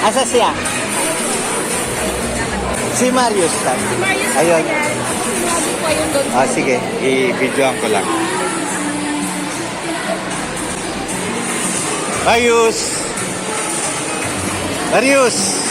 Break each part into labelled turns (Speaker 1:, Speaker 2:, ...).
Speaker 1: Asa siya? Si Marius lang.
Speaker 2: Si Marius
Speaker 1: Ayun.
Speaker 2: po yan. Sinabi po yung doon.
Speaker 1: Sige. I-videoan ko lang. Marius! Marius!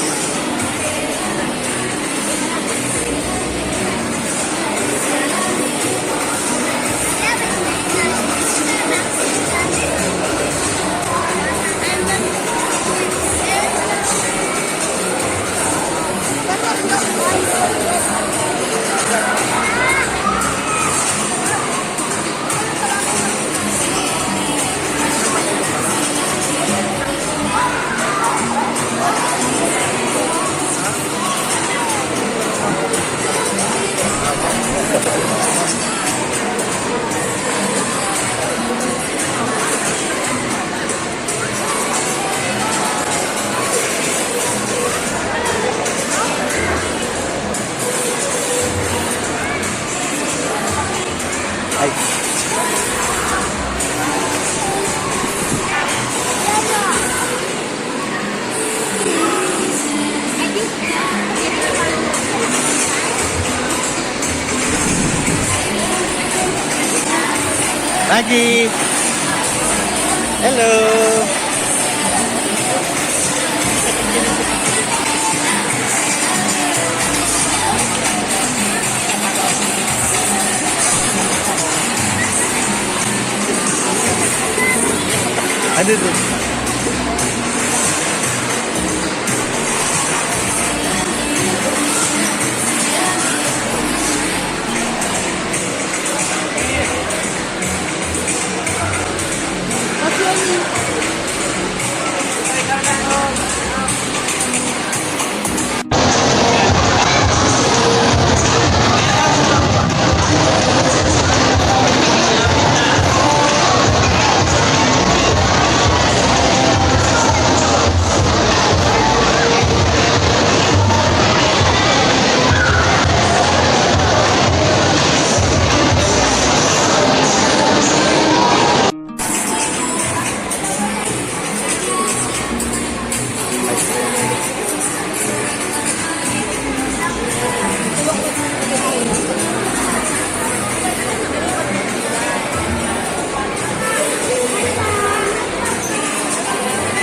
Speaker 1: Ay. Maggie! Hello! Ano doon?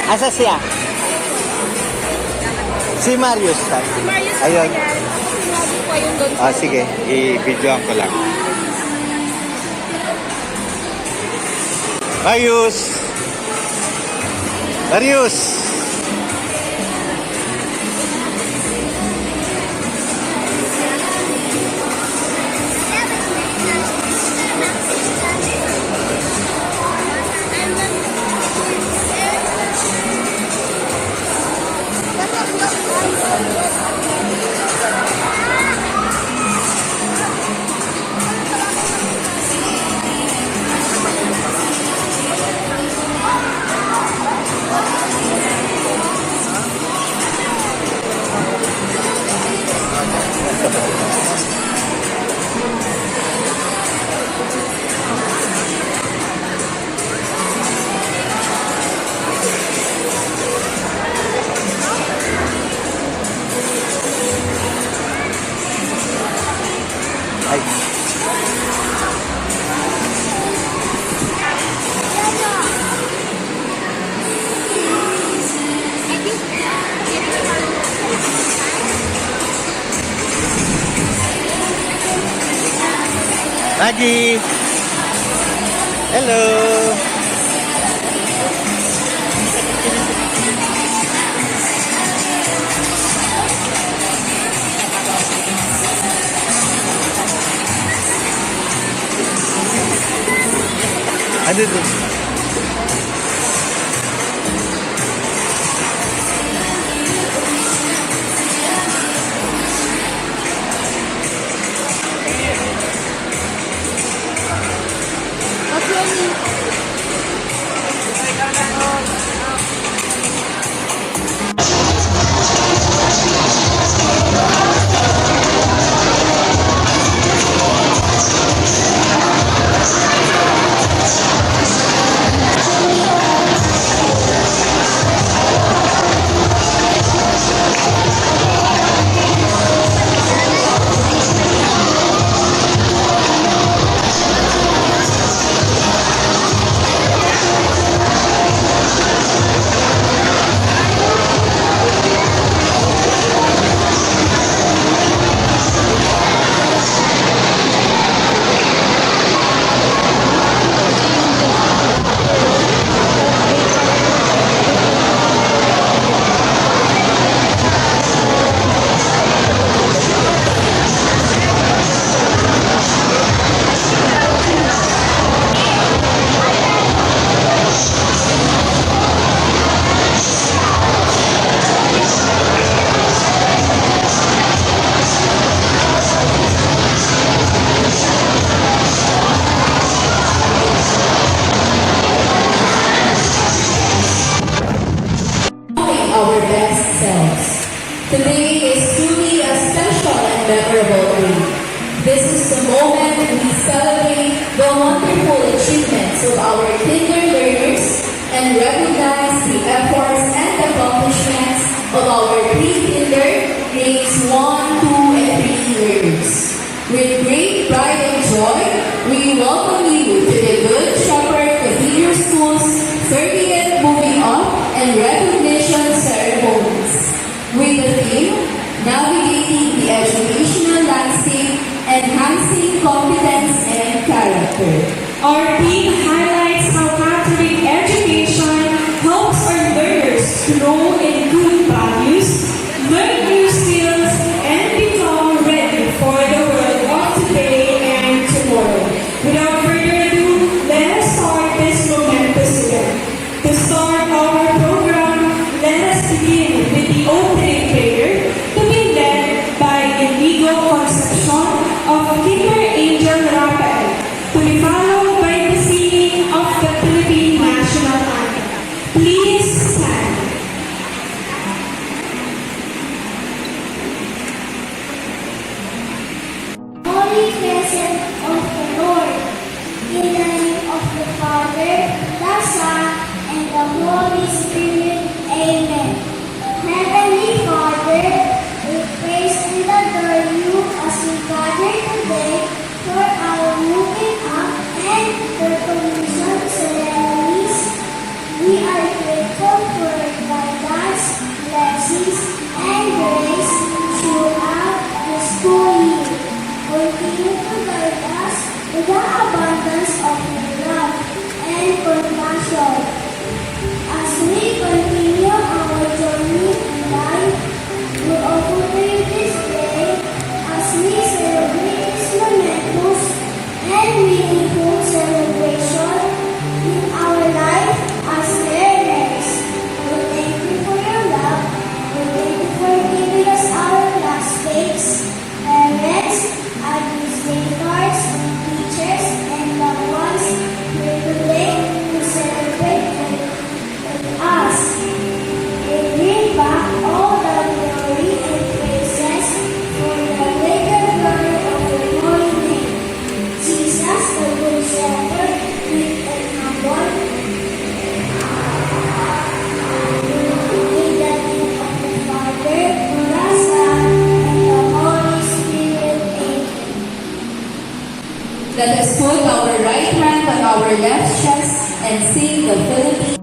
Speaker 1: Asa siya? Si Marius lang.
Speaker 2: Si Marius po
Speaker 1: Ayun.
Speaker 2: yan. Sinabi po yung doon.
Speaker 1: Sige. I-videoan ko lang. Marius! Marius! Ay. Maggie! Hello! Ano doon?
Speaker 3: of our kinder learners and recognize the efforts and accomplishments of our pre-kinder grades 1, 2, and 3 learners. With great pride and joy, we welcome you to the Good Shepherd Cathedral School's 30th Moving Up and Recognition Ceremonies. With the theme, Navigating the Educational Landscape, Enhancing Competence and Character.
Speaker 4: Our theme highlights how Catholic education helps our learners grow in good values, learn new skills, and become ready for the world of today and tomorrow. Without further ado, let us start this momentous event. To start our program, let us begin with the opening prayer to be led by Inigo Concepcion of Kinder Angel Rapel, to be followed by the singing of the Philippine National Anthem. Please stand.
Speaker 5: Holy presence of the Lord, in the name of the Father, the Son, and the Holy Spirit. Amen. Heavenly Father, we praise and adore you as we gather today for our moving up and recognition ceremonies. We are grateful for guidance, blessings, and grace throughout the school year. Continue to guide us with the abundance of your love and compassion. As we continue our journey in life, we offer you this day as we celebrate this momentous and meaningful celebration in our life as learners. We thank you for your love. We thank you for giving us our classmates, parents, administrators, teachers, and loved ones here today to celebrate with us. We bring back all the glory and praises for the greater glory of your holy name. Jesus, the Good Shepherd, meek and humble. In the name of the Father, the Son, and the Holy Spirit. Amen.
Speaker 3: Let us put our right hand on our left chest and sing the Philippine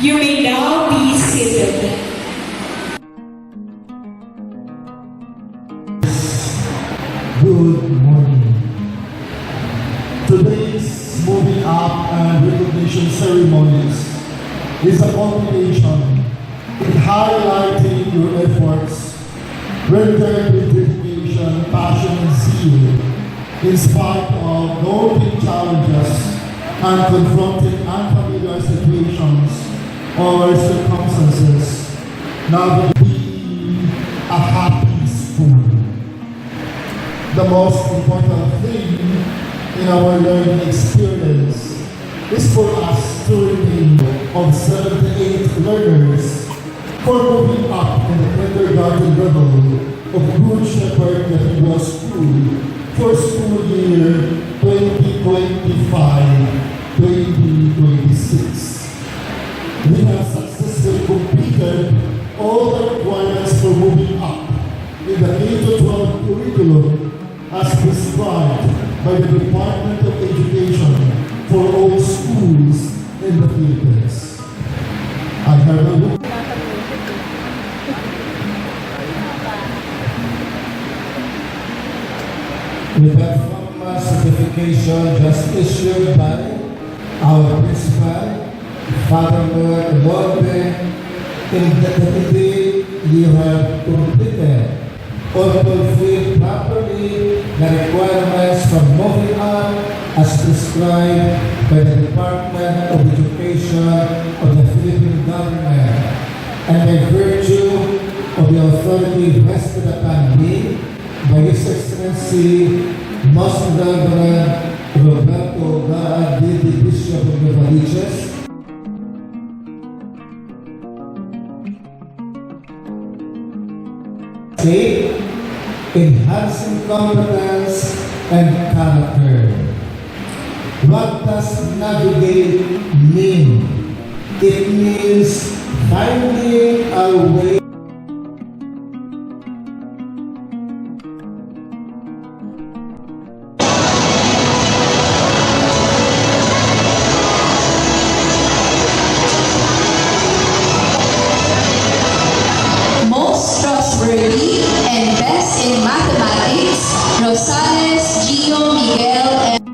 Speaker 4: You may now be seated.
Speaker 6: Good morning. Today's moving up and recognition ceremonies is a culmination in highlighting your efforts, rendered with dedication, passion, and zeal, in spite of daunting challenges and confronting unfamiliar situations or circumstances. Now be a happy school. The most important thing in our learning experience is for us to remain of 7 to 8 learners for moving up in the kindergarten level of Good Shepherd Cathedral School for school year 2025-2026. We have successfully completed all the requirements for moving up in the K-12 curriculum as prescribed by the Department of Education for all schools Education just issued by our principal, Father Lorde, in that indeed you have completed or fulfilled properly the requirements for moving on as prescribed by the Department of Education of the Philippine Government and by virtue of the authority vested upon me by His Excellency Most Reverend Roberto Gaadidi, Bishop of Novaliches, enhancing competence and character. What does navigate mean? It means finding a way
Speaker 3: Most trustworthy and best in mathematics, Rosales Gio Miguel and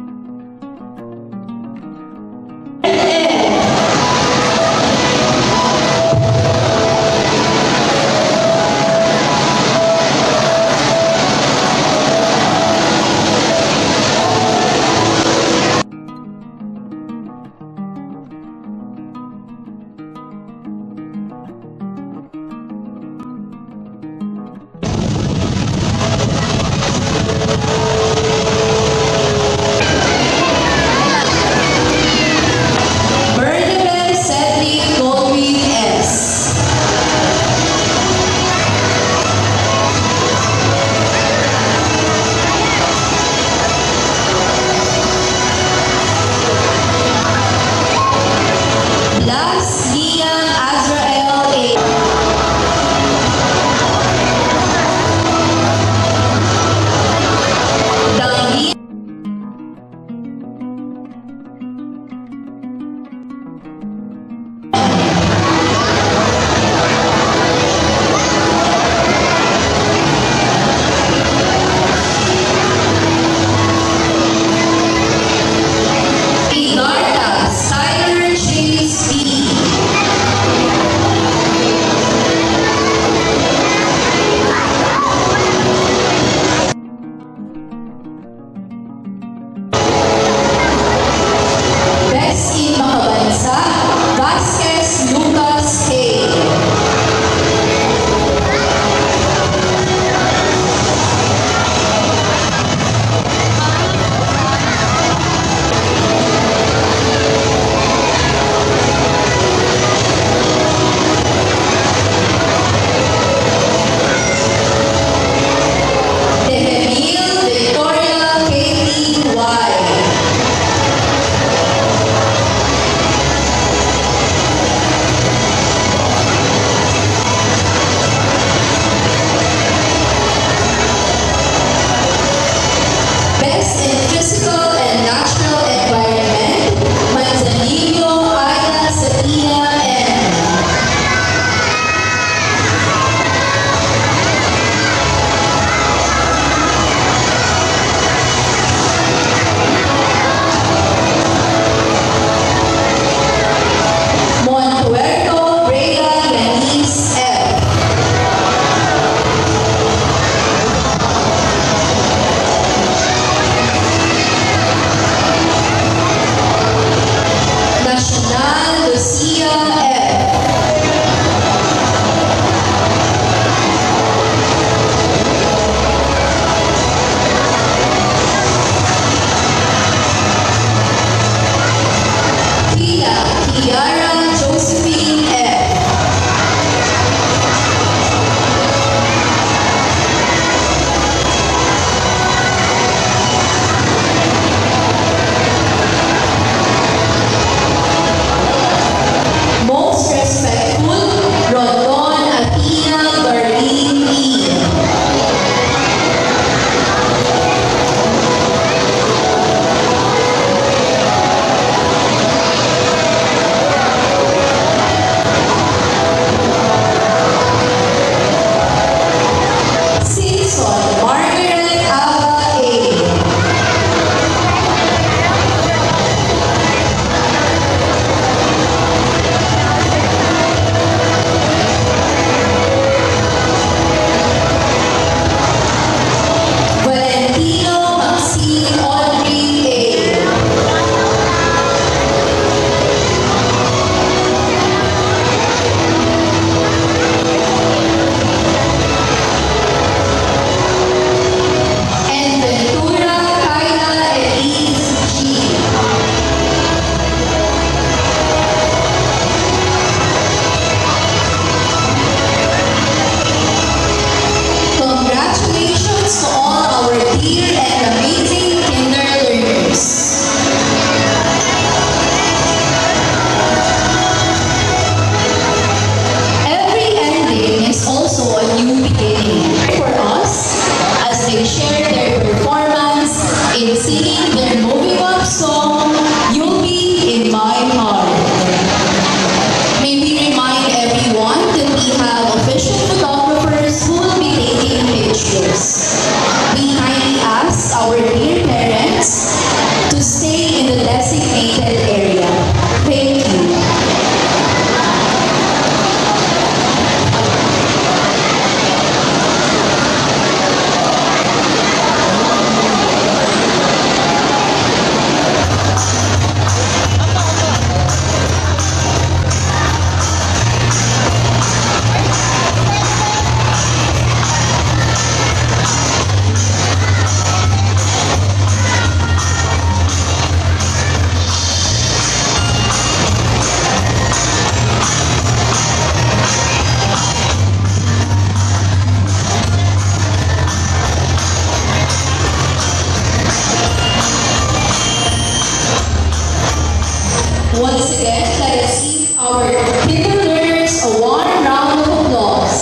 Speaker 3: our kinder learners a warm round of applause.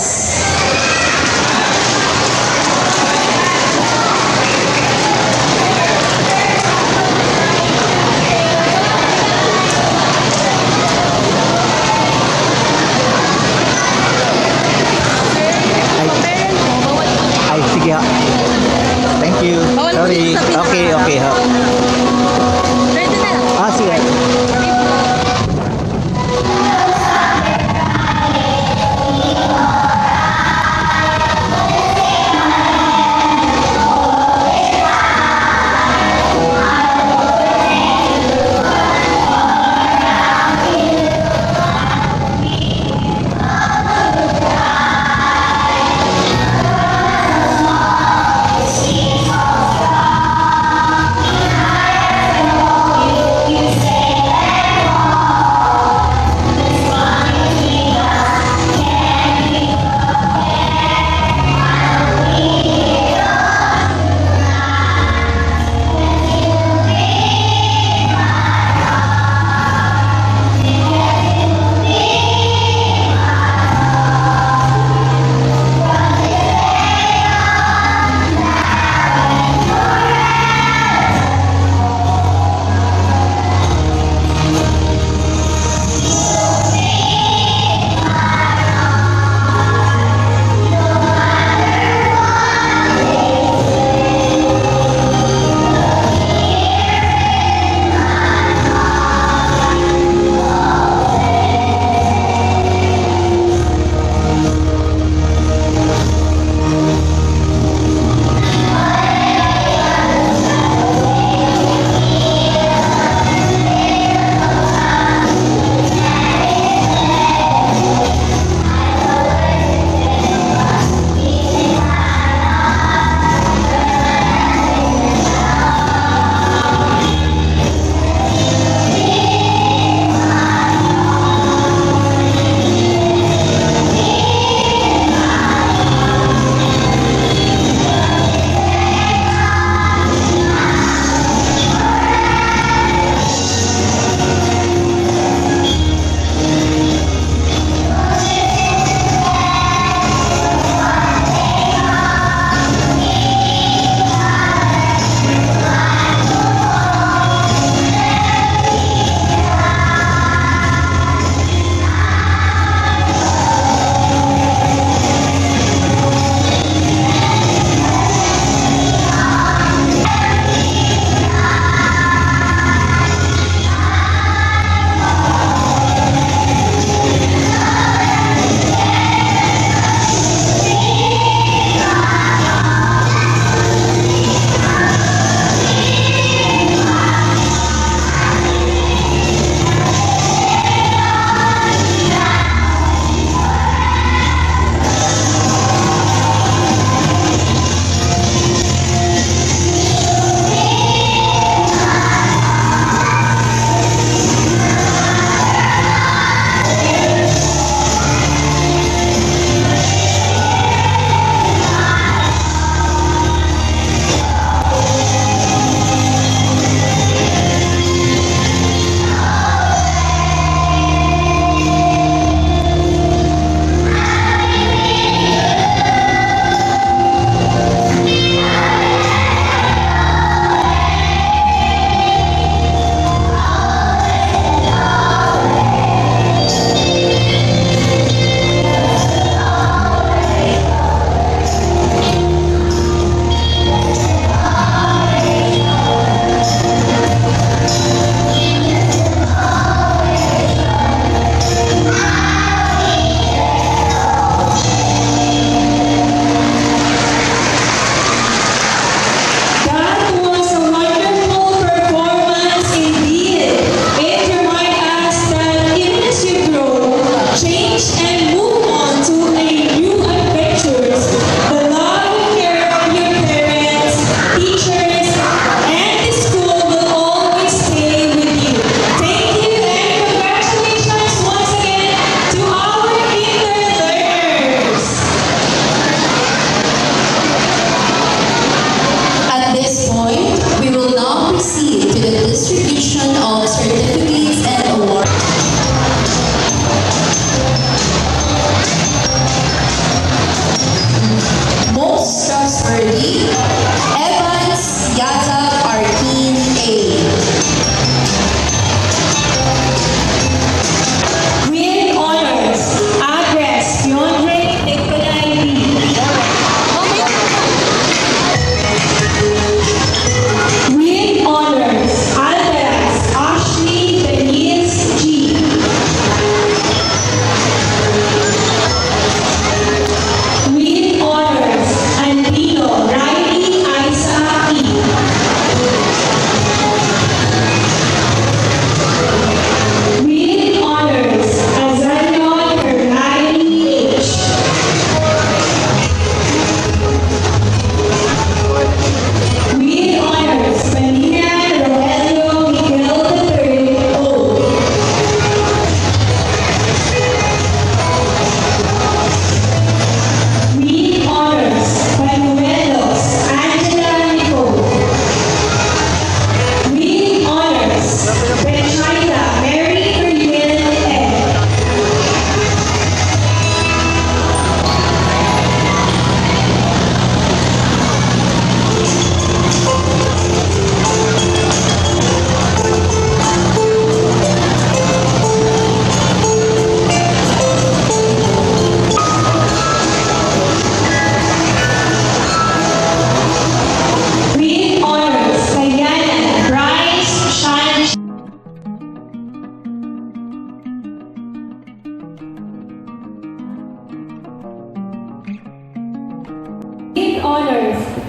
Speaker 1: Ay, sige ha. Thank you.
Speaker 2: Bawal mo
Speaker 1: Sorry.
Speaker 2: dito sa pinaka-
Speaker 1: Okay, okay ha.
Speaker 2: Ready na lang.
Speaker 1: Ah, sige.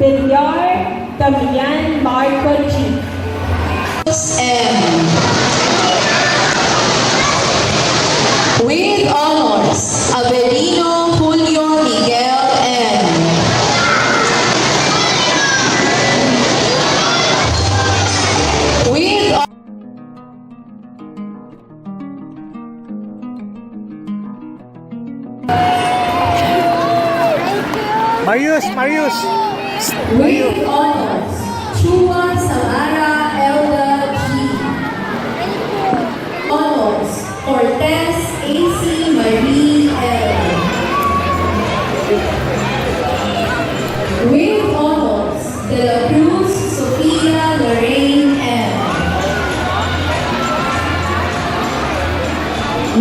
Speaker 4: Villar Damian Marco G.
Speaker 3: M. With honors, Avelino Julio Miguel M. With
Speaker 1: Marius!
Speaker 3: With honors, Chua Samara Elda G. Honors, Cortez A.C. Marie L. With honors, De La Cruz Sofia Lorraine M.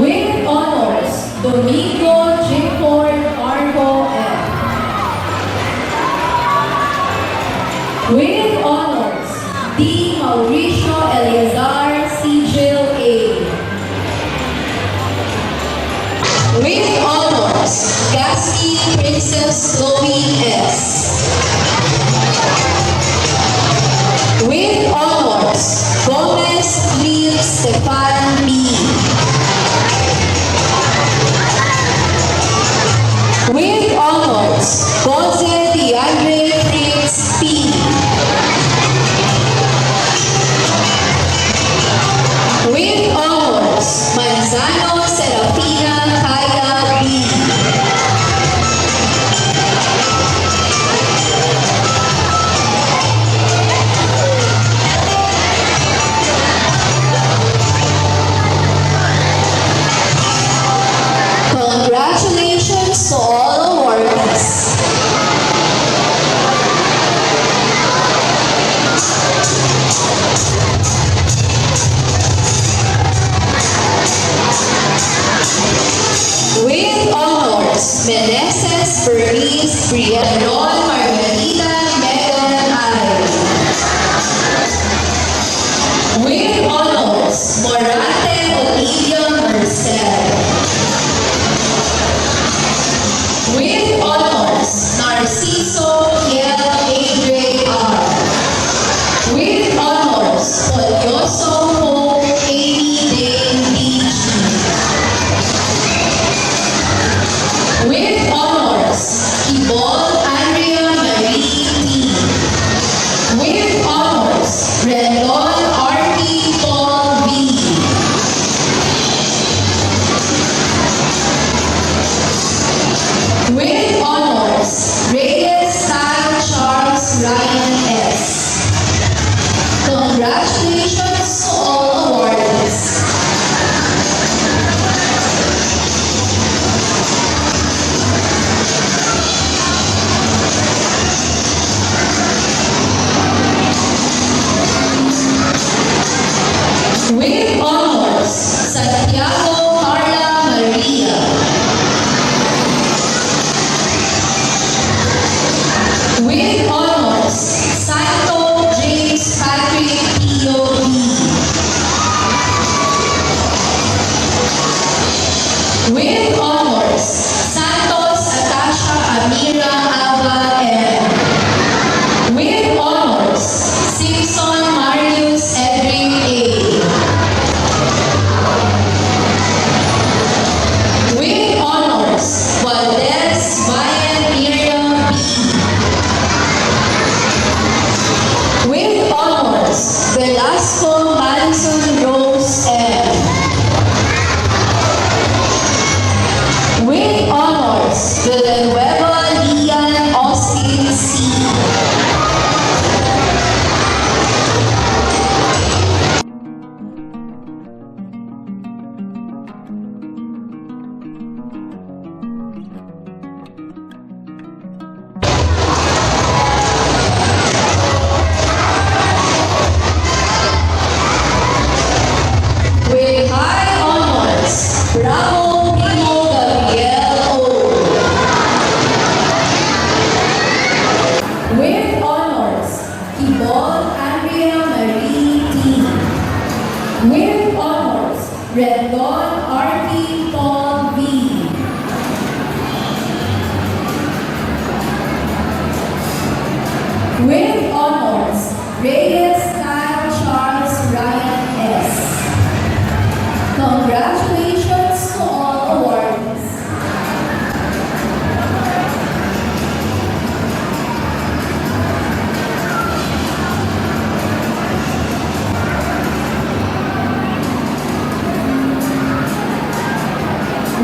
Speaker 3: With honors, Domingo Jimport Marco M. With honors, D. Mauricio Eleazar Sigil A. With honors, Gasky Princess Chloe S. With honors, Gomez Lil Stefan B. With honors, Jose DeAndre Fritz P. With honors, Manzano Serafina Kaya B. Congratulations to all awardees. With honors, Meneses Bernice Brianon Margarita Megan I. With honors, Morante Olivia Merced. With honors, Narciso Kiel Adre R. With honors, Polyoso Hope Amy Dane B.G. With honors, Kibol Andrea Marie T. With honors, Rendon R.P. Paul B. With honors, Reyes Stan Charles Ryan S. Congratulations to all awardees. With honors, Santiago Carla Maria. With honors, Santo James Patrick Pio B. With honors, Santos Atasha Amira Ava M. With honors, Simpson Marius Edric A. With honors, Valdez Vian Miriam B. With honors, Velasco Manson Rose M. With honors, Villanueva Lian Austin C. With high honors, Bravo Primo Gabriel O. With honors, Kibon Andrea Marie T. With honors, Rendon R.P. Paul B. With honors, Reyes Kyle Charles Ryan S. Congratulations to all awardees.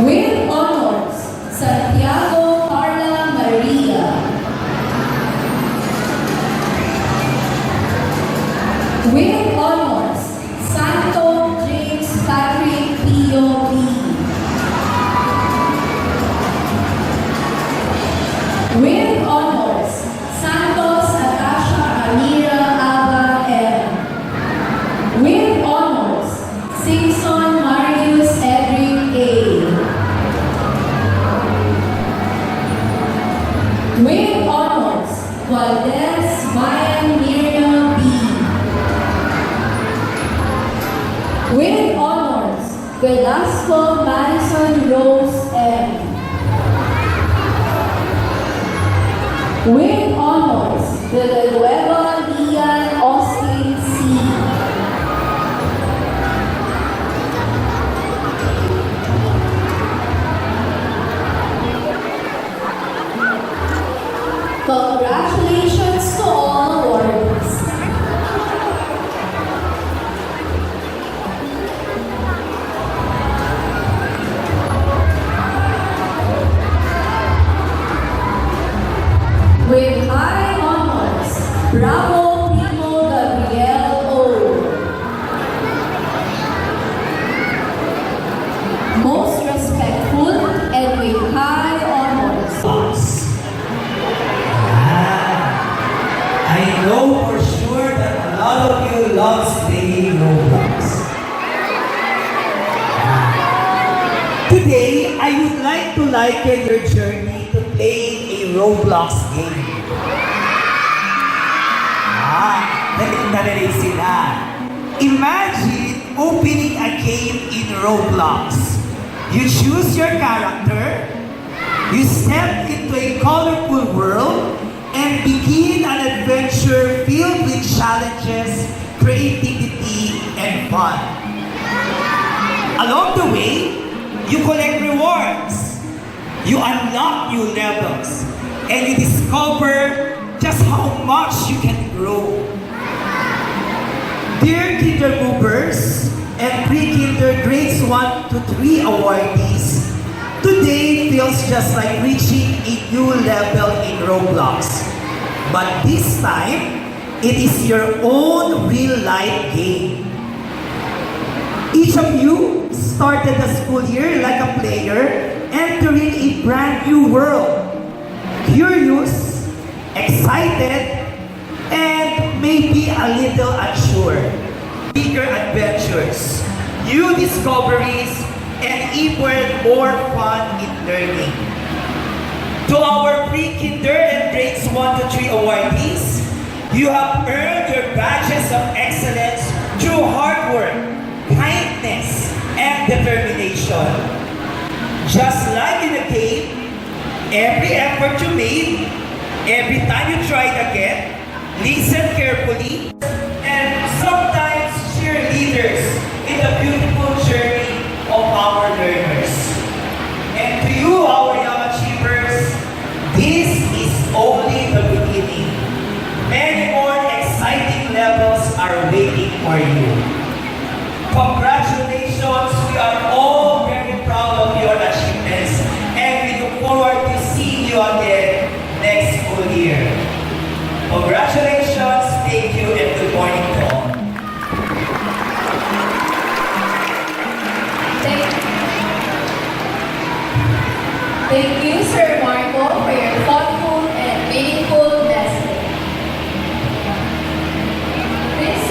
Speaker 3: With honors, Santiago Carla Maria. With honors, Santo James Patrick Pio B. With honors, Santos Natasha Amira Aba M. With honors, Simpson Marius Edric A. With honors, Valdez Mayan Miriam B. With honors, Velasco Madison Rose M. With honors, Villanueva Lian Austin C. Congratulations to all awardees. With high honors, Bravo Primo Gabriel O. Most respectful and with high honors.
Speaker 7: I know for sure that a lot of you love playing Roblox. Today, I would like to liken your journey to playing a Roblox game. Narinig sila. Imagine opening a game in Roblox. You choose your character, you step into a colorful world, and begin an adventure filled with challenges, creativity, and fun. Along the way, you collect rewards, you unlock new levels, and you discover just how much you can grow. Dear Kinder Movers and Pre-Kinder Grades 1 to 3 awardees, today feels just like reaching a new level in Roblox. But this time, it is your own real-life game. Each of you started the school year like a player, entering a brand new world. Curious, excited, and maybe a little unsure. Bigger adventures, new discoveries, and even more fun in learning. To our pre-kinder and grades 1 to 3 awardees, you have earned your badges of excellence through hard work, kindness, and determination. Just like in a game, every effort you made, every time you tried again, listen carefully, and sometimes cheerleaders in the beautiful journey of our learners. And to you, our young achievers, this is only the beginning. Many more exciting levels are waiting for you. Congratulations, we are all very proud of your achievements, and we look forward to seeing you again next school year. Congratulations, thank you, and good morning to all.
Speaker 3: Thank you, Sir Marco, for your thoughtful and meaningful message. This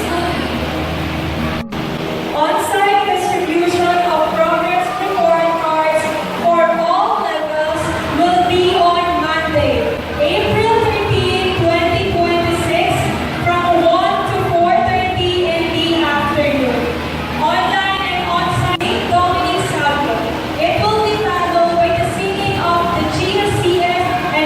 Speaker 4: On-site distribution of progress report cards for all levels will be on Monday, April 13, 2026 from 1 to 4:30 in the afternoon. Online and on-site, Dominic Sabio. It will be followed by the singing of the GSCF and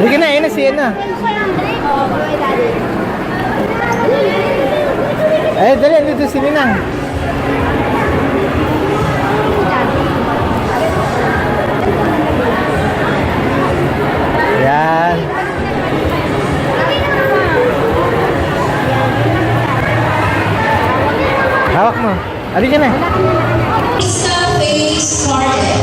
Speaker 1: Halika na, ayun na si Ana. Eh, dali, dito si Ninang. Yan. Hawak mo. Halika na.
Speaker 3: Isa face started.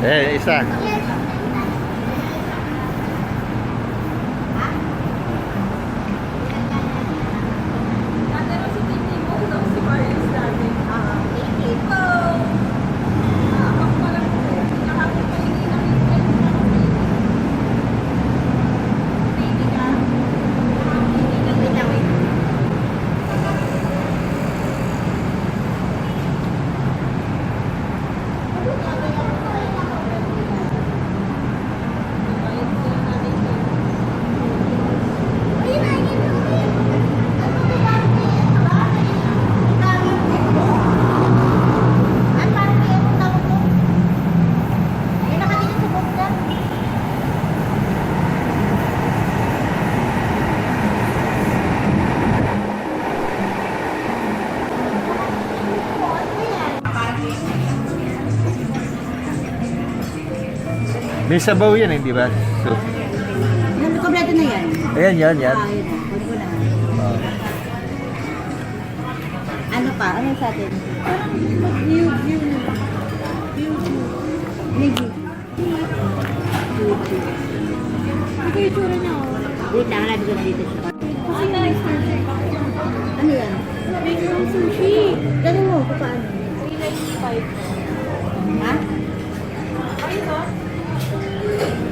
Speaker 1: Eh, isa.
Speaker 2: Tatero si Titi mo, ito si Marius natin. Titi po! Ako parang nakakita ko hindi nakita ko. Baby ka? Hindi na, wait lang, wait.
Speaker 1: May sabaw yan, hindi ba? So,
Speaker 8: Kompleto na yan.
Speaker 1: ayan, yan, yan.
Speaker 8: Ah, yun na. Kunin ko na. Ano pa? Ano sa atin? Maybe. Ito yung tsura niya. Wait lang, hanapin ko na dito siya. Ano yan? Bakery sushi. Tanong mo kung paano.
Speaker 2: 395.
Speaker 8: Ha?
Speaker 2: Ayun to.